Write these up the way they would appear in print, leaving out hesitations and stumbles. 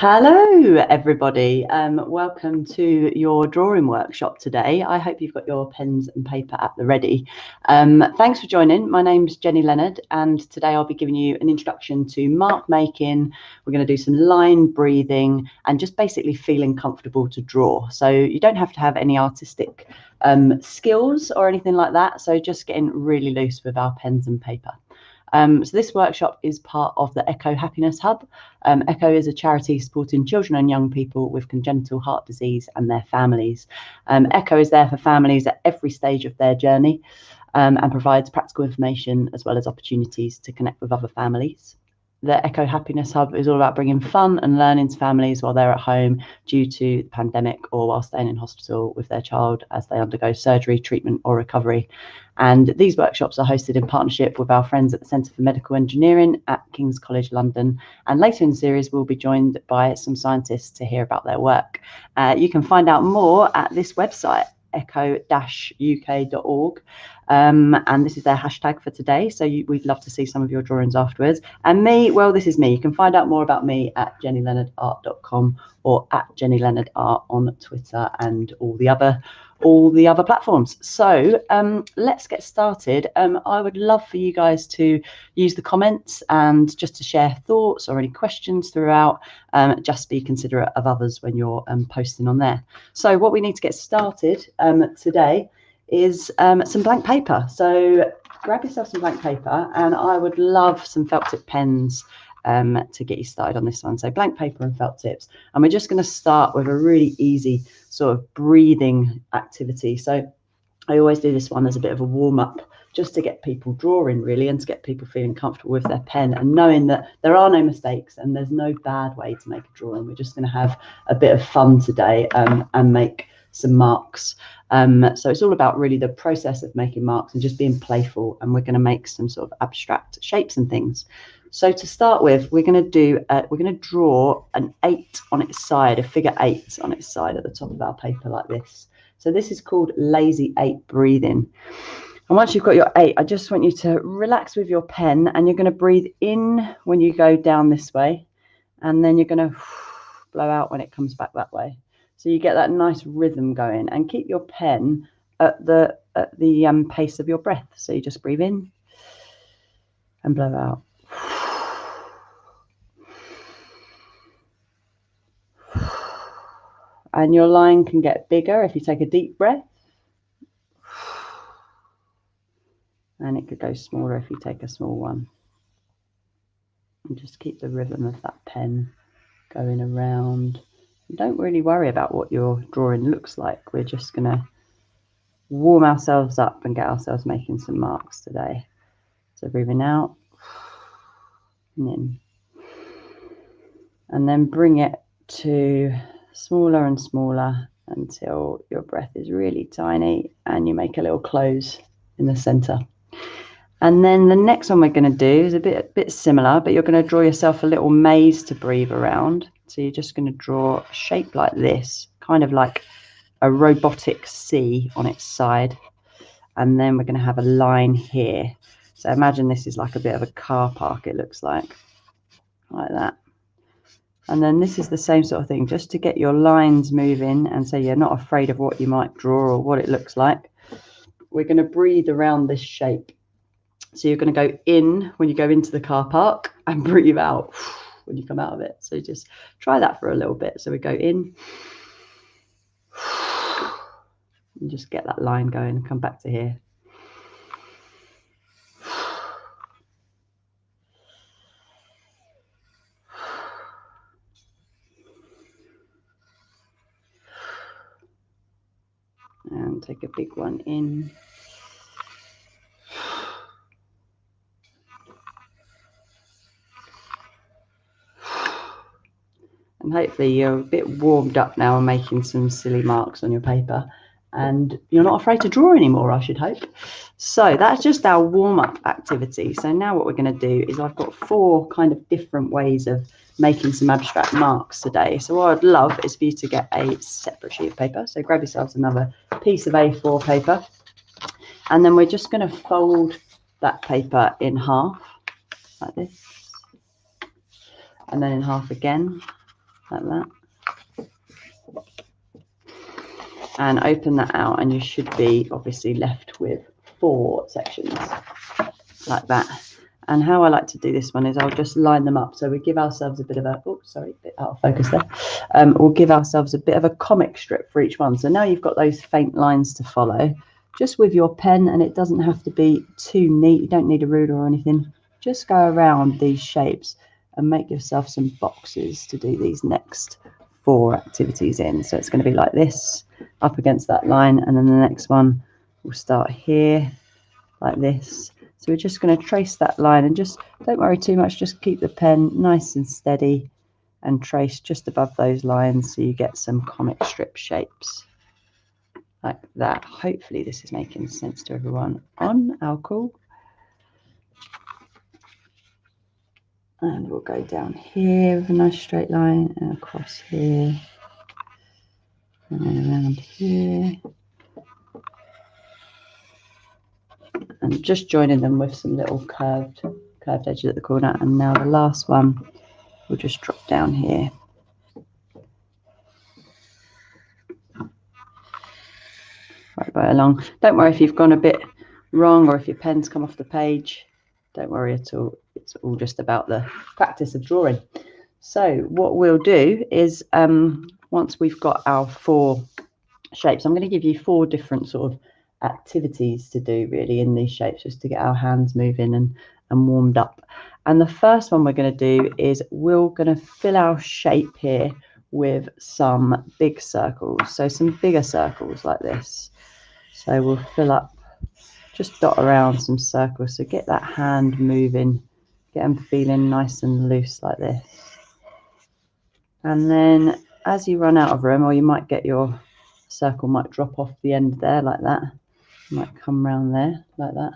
Hello everybody, welcome to your drawing workshop today. I hope you've got your pens and paper at the ready. Thanks for joining. My name's Jenny Leonard and today I'll be giving you an introduction to mark making. We're going to do some line breathing and just basically feeling comfortable to draw. So you don't have to have any artistic skills or anything like that, so just getting really loose with our pens and paper. So this workshop is part of the Echo Happiness Hub. Echo is a charity supporting children and young people with congenital heart disease and their families. Echo is there for families at every stage of their journey and provides practical information as well as opportunities to connect with other families. The Echo Happiness Hub is all about bringing fun and learning to families while they're at home due to the pandemic or while staying in hospital with their child as they undergo surgery, treatment or recovery. And these workshops are hosted in partnership with our friends at the Centre for Medical Engineering at King's College London. And later in the series, we'll be joined by some scientists to hear about their work. You can find out more at this website, echo-uk.org. And this is their hashtag for today. So we'd love to see some of your drawings afterwards. And me, well, this is me. You can find out more about me at jennyleonardart.com or at jennyleonardart on Twitter and all the other platforms. So let's get started. I would love for you guys to use the comments and just to share thoughts or any questions throughout. Just be considerate of others when you're posting on there. So what we need to get started today is some blank paper. So grab yourself some blank paper, and I would love some felt tip pens to get you started on this one. So blank paper and felt tips, and we're just going to start with a really easy sort of breathing activity. So I always do this one as a bit of a warm-up just to get people drawing really, and to get people feeling comfortable with their pen and knowing that there are no mistakes and there's no bad way to make a drawing. We're just going to have a bit of fun today and make some marks. So it's all about really the process of making marks and just being playful, and we're going to make some sort of abstract shapes and things. So to start with, we're going to draw an 8 on its side, a figure 8 on its side at the top of our paper like this. So this is called lazy 8 breathing. And once you've got your 8, I just want you to relax with your pen, and you're going to breathe in when you go down this way, and then you're going to blow out when it comes back that way. So you get that nice rhythm going, and keep your pen at the pace of your breath. So you just breathe in and blow out. And your line can get bigger if you take a deep breath, and it could go smaller if you take a small one. And just keep the rhythm of that pen going around. Don't really worry about what your drawing looks like. We're just going to warm ourselves up and get ourselves making some marks today. So breathing out and in, and then bring it to smaller and smaller until your breath is really tiny and you make a little close in the center. And then the next one we're going to do is a bit similar, but you're going to draw yourself a little maze to breathe around. So you're just going to draw a shape like this, kind of like a robotic C on its side. And then we're going to have a line here. So imagine this is like a bit of a car park, it looks like that. And then this is the same sort of thing, just to get your lines moving and so you're not afraid of what you might draw or what it looks like. We're going to breathe around this shape. So you're going to go in when you go into the car park and breathe out when you come out of it. So just try that for a little bit. So we go in and just get that line going and come back to here. And take a big one in. And hopefully you're a bit warmed up now and making some silly marks on your paper, and you're not afraid to draw anymore, I should hope. So that's just our warm-up activity. So now what we're going to do is I've got 4 kind of different ways of making some abstract marks today. So what I'd love is for you to get a separate sheet of paper. So grab yourselves another piece of A4 paper, and then we're just going to fold that paper in half like this, and then in half again, like that. And open that out, and you should be obviously left with 4 sections like that. And how I like to do this one is I'll just line them up. So we give ourselves a bit of a, oh, sorry, a bit out of focus there. We'll give ourselves a bit of a comic strip for each one. So now you've got those faint lines to follow, just with your pen, and it doesn't have to be too neat. You don't need a ruler or anything. Just go around these shapes and make yourself some boxes to do these next 4 activities in. So it's going to be like this, up against that line, and then the next one will start here like this. So we're just going to trace that line, and just don't worry too much, just keep the pen nice and steady and trace just above those lines so you get some comic strip shapes like that. Hopefully this is making sense to everyone on our call. And we'll go down here with a nice straight line and across here and then around here, and just joining them with some little curved edges at the corner. And now the last one will just drop down here. Right along. Don't worry if you've gone a bit wrong or if your pen's come off the page. Don't worry at all. It's all just about the practice of drawing. So what we'll do is once we've got our 4 shapes, I'm going to give you 4 different sort of activities to do really in these shapes, just to get our hands moving and warmed up. And the first one we're going to do is we're going to fill our shape here with some big circles. So some bigger circles like this. So we'll fill up, just dot around some circles. So get that hand moving, get them feeling nice and loose like this. And then as you run out of room, or you might get your circle might drop off the end there like that. It might come round there like that.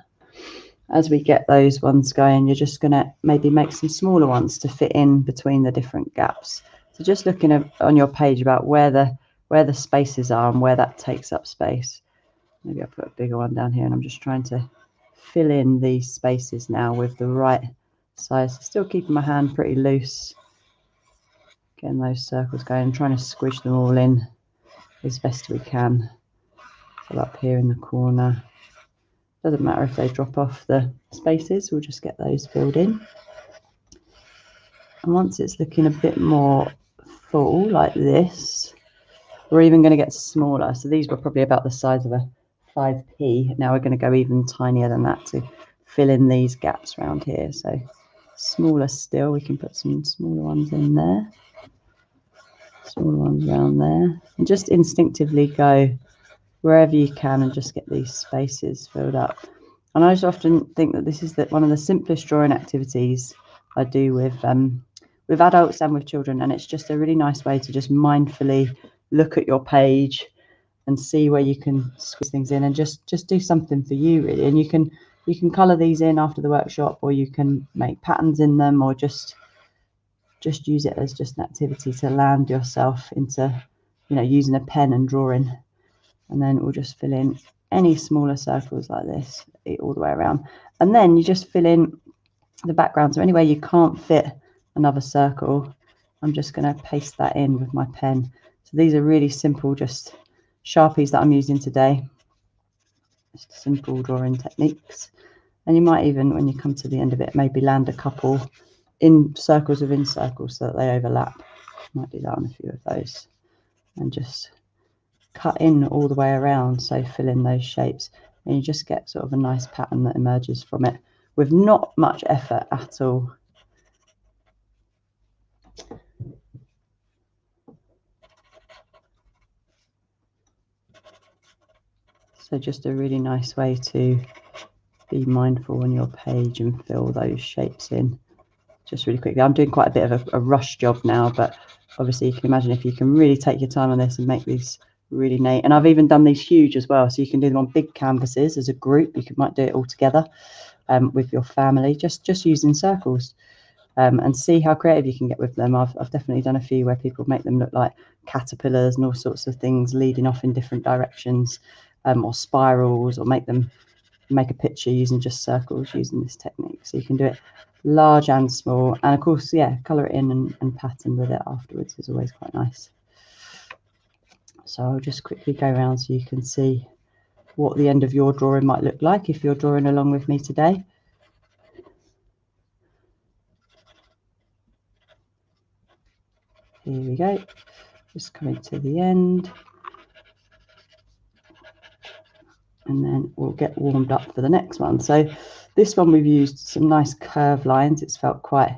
As we get those ones going, you're just going to maybe make some smaller ones to fit in between the different gaps. So just looking on your page about where the spaces are and where that takes up space. Maybe I'll put a bigger one down here, and I'm just trying to fill in these spaces now with the right size. Still keeping my hand pretty loose. Getting those circles going and trying to squish them all in as best we can. So up here in the corner. Doesn't matter if they drop off the spaces, we'll just get those filled in. And once it's looking a bit more full like this, we're even going to get smaller. So these were probably about the size of a 5p. Now we're going to go even tinier than that to fill in these gaps around here. So smaller still, we can put some smaller ones in there, smaller ones around there, and just instinctively go wherever you can and just get these spaces filled up. And I just often think that this is one of the simplest drawing activities I do with adults and with children, and it's just a really nice way to just mindfully look at your page and see where you can squeeze things in, and just do something for you really. And you can colour these in after the workshop, or you can make patterns in them, or just use it as just an activity to land yourself into, using a pen and drawing. And then we'll just fill in any smaller circles like this all the way around, and then you just fill in the background. So anywhere you can't fit another circle, I'm just going to paste that in with my pen. So these are really simple, just Sharpies that I'm using today, just simple drawing techniques. And you might even, when you come to the end of it, maybe land a couple in circles within circles so that they overlap. Might do that on a few of those, and just cut in all the way around, so fill in those shapes, and you just get sort of a nice pattern that emerges from it with not much effort at all. So just a really nice way to be mindful on your page and fill those shapes in just really quickly. I'm doing quite a bit of a rush job now, but obviously you can imagine if you can really take your time on this and make these really neat. And I've even done these huge as well, so you can do them on big canvases as a group. You might do it all together with your family, just using circles, and see how creative you can get with them. I've definitely done a few where people make them look like caterpillars and all sorts of things leading off in different directions, or spirals, or make a picture using just circles using this technique. So you can do it large and small. And of course, yeah, colour it in and pattern with it afterwards is always quite nice. So I'll just quickly go around so you can see what the end of your drawing might look like if you're drawing along with me today. Here we go, just coming to the end. And then we'll get warmed up for the next one. So this one we've used some nice curved lines. It's felt quite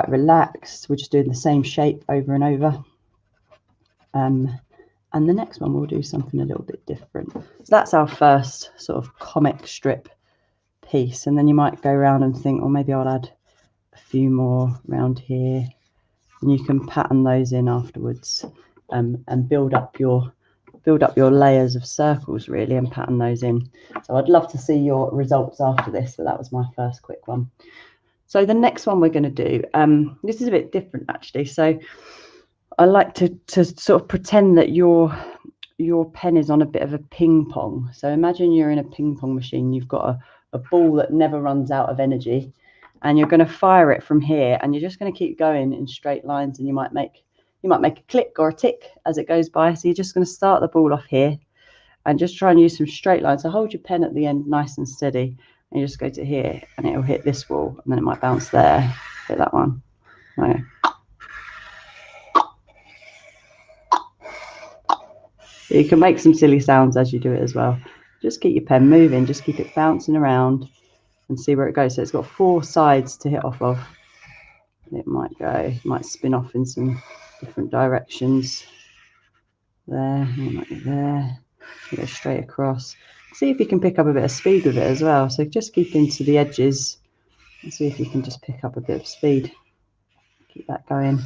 relaxed. We're just doing the same shape over and over. And the next one we'll do something a little bit different. So that's our first sort of comic strip piece. And then you might go around and think, oh, maybe I'll add a few more around here. And you can pattern those in afterwards, and build up your layers of circles really, and pattern those in. So I'd love to see your results after this, but that was my first quick one. So the next one we're going to do, this is a bit different actually. So I like to sort of pretend that your pen is on a bit of a ping pong. So imagine you're in a ping pong machine. You've got a ball that never runs out of energy, and you're going to fire it from here, and you're just going to keep going in straight lines, and you might make a click or a tick as it goes by. So you're just going to start the ball off here and just try and use some straight lines. So hold your pen at the end nice and steady, and you just go to here, and it'll hit this wall, and then it might bounce there, hit that one. Okay. You can make some silly sounds as you do it as well. Just keep your pen moving, just keep it bouncing around and see where it goes. So it's got 4 sides to hit off of. It might spin off in some different directions. There, it might be there. You go straight across. See if you can pick up a bit of speed with it as well. So just keep into the edges and see if you can just pick up a bit of speed. Keep that going.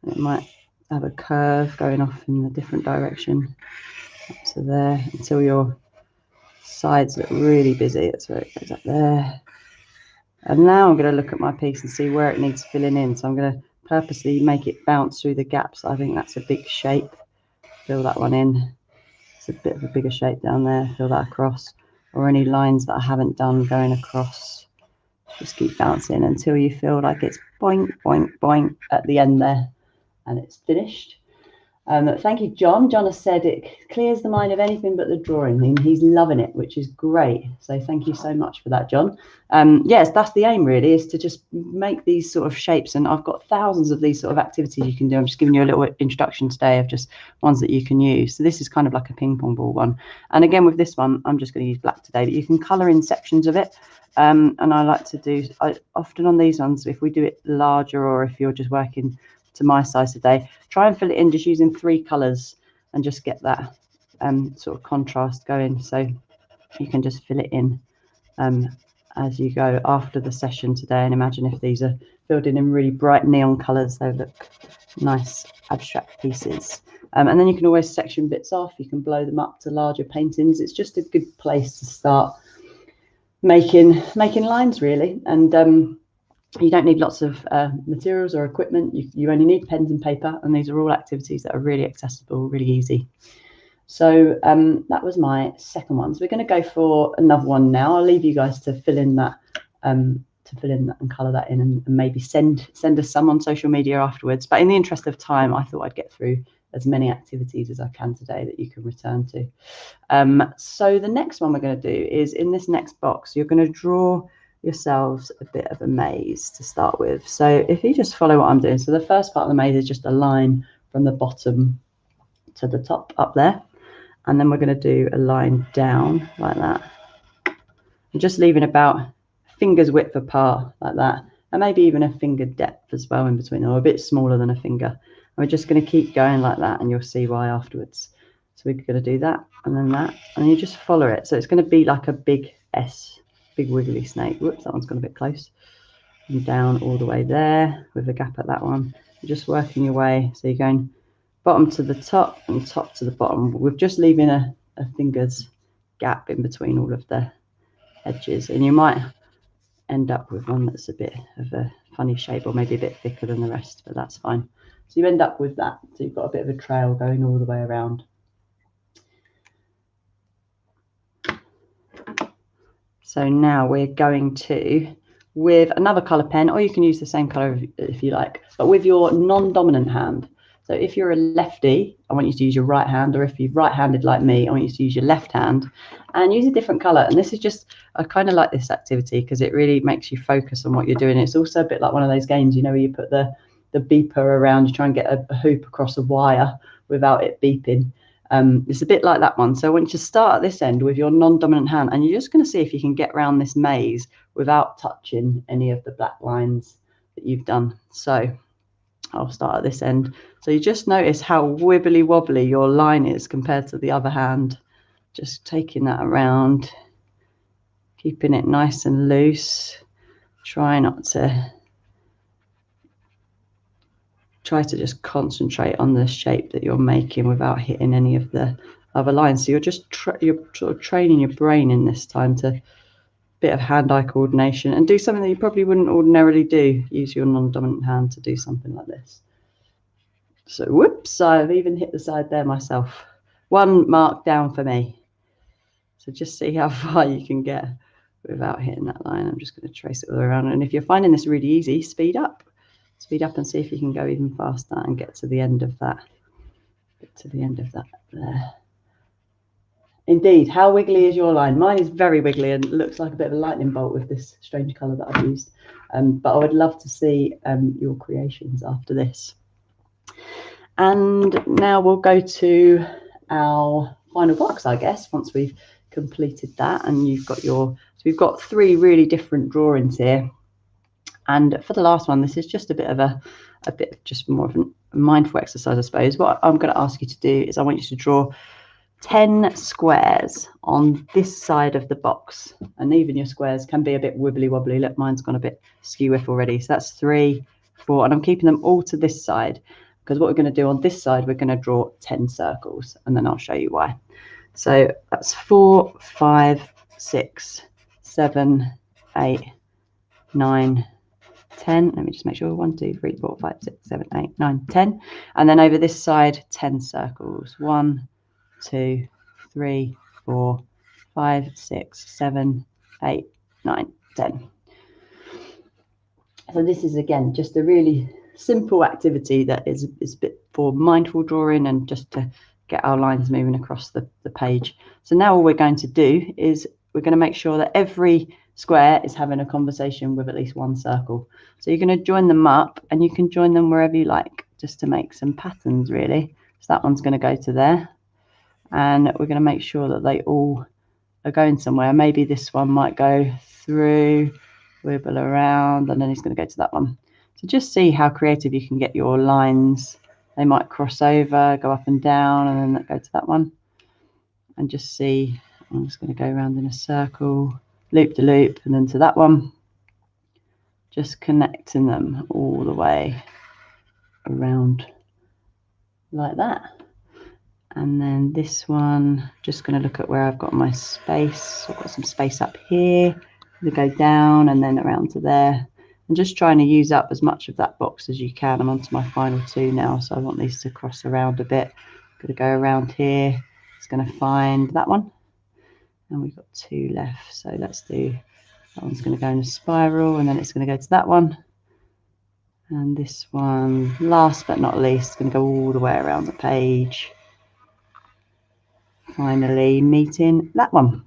And it might have a curve going off in a different direction up to there until your sides look really busy. That's where it goes up there. And now I'm going to look at my piece and see where it needs filling in. So I'm going to purposely make it bounce through the gaps. I think that's a big shape. Fill that one in. It's a bit of a bigger shape down there. Fill that across. Or any lines that I haven't done going across. Just keep bouncing until you feel like it's boing, boing, boing at the end there. And it's finished. Thank you, John. John has said it clears the mind of anything but the drawing. He's loving it, which is great. So thank you so much for that, John. Yes, that's the aim really, is to just make these sort of shapes. And I've got thousands of these sort of activities you can do. I'm just giving you a little introduction today of just ones that you can use. So this is kind of like a ping pong ball one. And again, with this one, I'm just going to use black today, but you can colour in sections of it. And I like to do, often on these ones, if we do it larger, or if you're just working to my size today, try and fill it in just using 3 colours and just get that sort of contrast going. So you can just fill it in as you go after the session today. And imagine if these are filled in really bright neon colours, they look nice abstract pieces. And then you can always section bits off. You can blow them up to larger paintings. It's just a good place to start making lines really. And you don't need lots of materials or equipment. You only need pens and paper, and these are all activities that are really accessible, really easy. So that was my second one. So we're going to go for another one now. I'll leave you guys to fill in that and colour that in, and maybe send us some on social media afterwards. But in the interest of time, I thought I'd get through as many activities as I can today that you can return to. So the next one we're going to do is, in this next box, you're going to draw yourselves a bit of a maze to start with. So if you just follow what I'm doing, so the first part of the maze is just a line from the bottom to the top up there, and then we're going to do a line down like that, and just leaving about fingers width apart like that, and maybe even a finger depth as well in between, or a bit smaller than a finger. And we're just going to keep going like that, and you'll see why afterwards. So we're going to do that, and then that, and you just follow it. So it's going to be like a big S, big wiggly snake. Whoops, that one's gone a bit close. And down all the way there with a gap at that one. You're just working your way. So you're going bottom to the top and top to the bottom. We're just leaving a finger's gap in between all of the edges. And you might end up with one that's a bit of a funny shape, or maybe a bit thicker than the rest, but that's fine. So you end up with that. So you've got a bit of a trail going all the way around. So now we're going to with another colour pen, or you can use the same colour if you like, but with your non-dominant hand. So if you're a lefty, I want you to use your right hand, or if you're right-handed like me, I want you to use your left hand and use a different colour. And this is just, I kind of like this activity because it really makes you focus on what you're doing. It's also a bit like one of those games, you know, where you put the beeper around, you try and get a hoop across a wire without it beeping. It's a bit like that one. So I want you to start at this end with your non-dominant hand, and you're just going to see if you can get around this maze without touching any of the black lines that you've done. So I'll start at this end. So you just notice how wibbly wobbly your line is compared to the other hand. Just taking that around, keeping it nice and loose. Try to just concentrate on the shape that you're making without hitting any of the other lines. So you're just you're sort of training your brain in this time to bit of hand-eye coordination and do something that you probably wouldn't ordinarily do. Use your non-dominant hand to do something like this. So whoops, I've even hit the side there myself. 1 mark down for me. So just see how far you can get without hitting that line. I'm just going to trace it all around. And if you're finding this really easy, speed up. Speed up and see if you can go even faster and get to the end of that. Get to the end of that there. Indeed, how wiggly is your line? Mine is very wiggly and looks like a bit of a lightning bolt with this strange colour that I've used. But I would love to see your creations after this. And now we'll go to our final box, I guess, once we've completed that. And you've got your, so we've got 3 really different drawings here. And for the last one, this is just a bit just more of a mindful exercise, I suppose. What I'm going to ask you to do is I want you to draw 10 squares on this side of the box, and even your squares can be a bit wibbly wobbly. Look, mine's gone a bit skew-whiff already. So that's 3, 4, and I'm keeping them all to this side because what we're going to do on this side, we're going to draw 10 circles, and then I'll show you why. So that's 4, 5, 6, 7, 8, 9, 10. Let me just make sure. 1, 2, 3, 4, 5, 6, 7, 8, 9, 10. And then over this side, 10 circles. 1, 2, 3, 4, 5, 6, 7, 8, 9, 10. So this is again just a really simple activity that is a bit for mindful drawing and just to get our lines moving across the page. So now all we're going to do is we're going to make sure that every square is having a conversation with at least 1 circle. So you're going to join them up, and you can join them wherever you like, just to make some patterns really. So that one's going to go to there, and we're going to make sure that they all are going somewhere. Maybe this one might go through, wibble around, and then it's going to go to that one. So just see how creative you can get your lines. They might cross over, go up and down, and then go to that one. And just see, I'm just going to go around in a circle, loop to loop, and then to that one. Just connecting them all the way around like that. And then this one, just going to look at where I've got my space. I've got some space up here. I'm going to go down and then around to there. And just trying to use up as much of that box as you can. I'm on to my final 2 now, so I want these to cross around a bit. I'm going to go around here. It's going to find that one. And we've got 2 left. So let's do, that one's going to go in a spiral, and then it's going to go to that one. And this one, last but not least, is going to go all the way around the page. Finally meeting that one.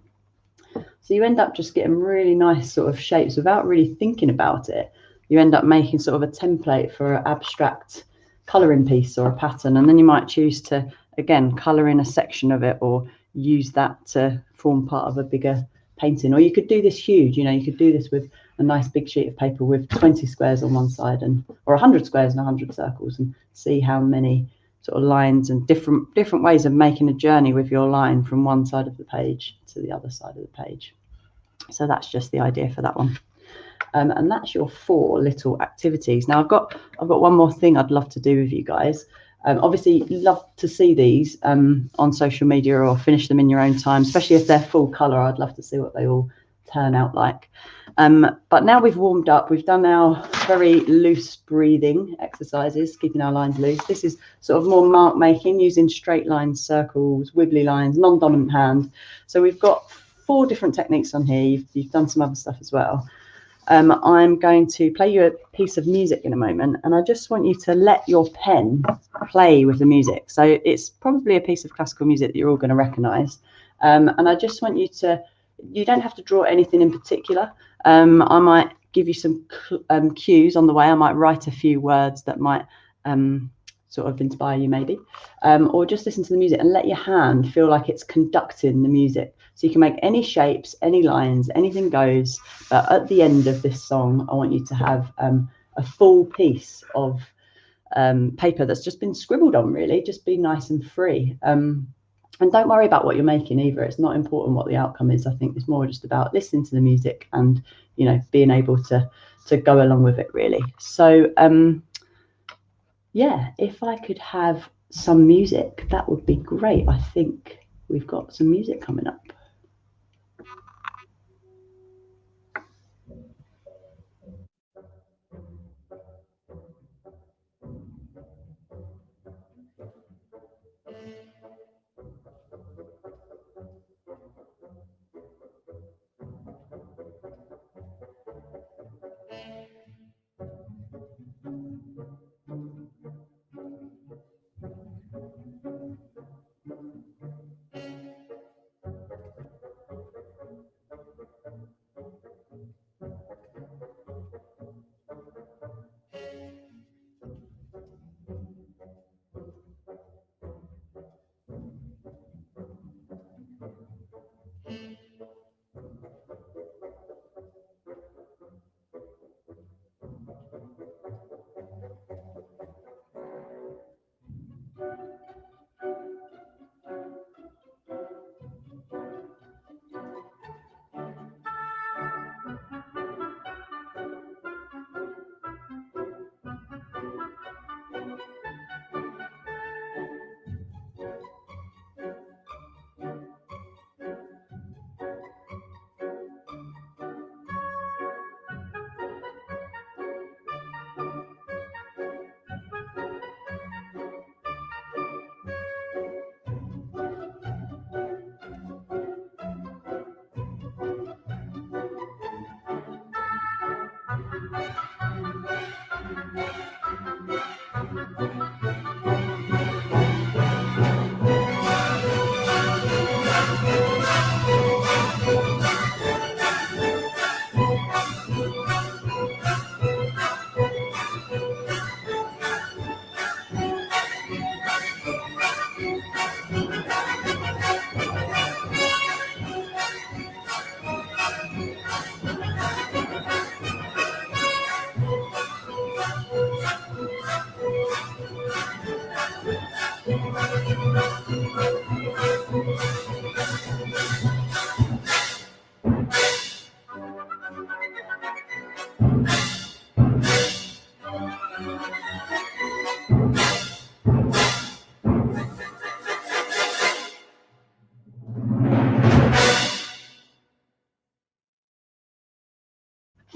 So you end up just getting really nice sort of shapes without really thinking about it. You end up making sort of a template for an abstract colouring piece or a pattern, and then you might choose to, again, colour in a section of it or use that to form part of a bigger painting. Or you could do this huge, you know, you could do this with a nice big sheet of paper with 20 squares on one side, and or 100 squares and 100 circles, and see how many sort of lines and different ways of making a journey with your line from one side of the page to the other side of the page. So that's just the idea for that one. And that's your 4 little activities. Now I've got one more thing I'd love to do with you guys. Obviously love to see these on social media or finish them in your own time, especially if they're full colour. I'd love to see what they all turn out like. But now we've warmed up, we've done our very loose breathing exercises, keeping our lines loose. This is sort of more mark making, using straight lines, circles, wibbly lines, non-dominant hand. So we've got 4 different techniques on here. You've done some other stuff as well. I'm going to play you a piece of music in a moment, and I just want you to let your pen play with the music. So it's probably a piece of classical music that you're all going to recognise, and I just want you to, you don't have to draw anything in particular. I might give you some cues on the way. I might write a few words that might sort of inspire you maybe, or just listen to the music and let your hand feel like it's conducting the music. So you can make any shapes, any lines, anything goes. But at the end of this song, I want you to have a full piece of paper that's just been scribbled on, really. Just be nice and free. And don't worry about what you're making either. It's not important what the outcome is. I think it's more just about listening to the music and, you know, being able to go along with it, really. So yeah, if I could have some music, that would be great. I think we've got some music coming up.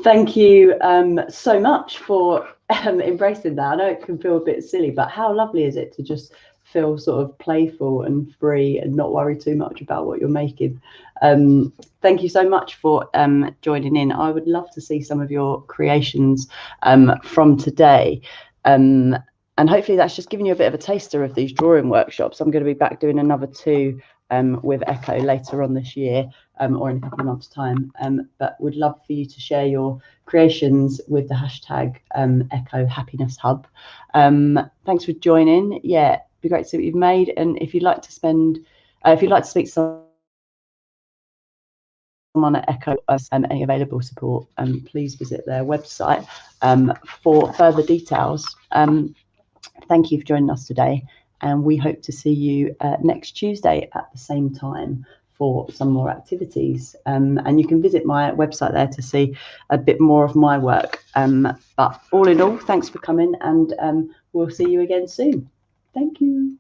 Thank you so much for embracing that. I know it can feel a bit silly, but how lovely is it to just feel sort of playful and free and not worry too much about what you're making. Thank you so much for joining in. I would love to see some of your creations from today. And hopefully that's just giving you a bit of a taster of these drawing workshops. I'm going to be back doing another 2 with Echo later on this year, or in a couple of months' time. But would love for you to share your creations with the hashtag Echo Happiness Hub. Thanks for joining. Yeah, it'd be great to see what you've made. And if you'd like to speak to someone at Echo and any available support, please visit their website for further details. Thank you for joining us today, and we hope to see you next Tuesday at the same time for some more activities. And you can visit my website there to see a bit more of my work. But all in all, thanks for coming, and we'll see you again soon. Thank you.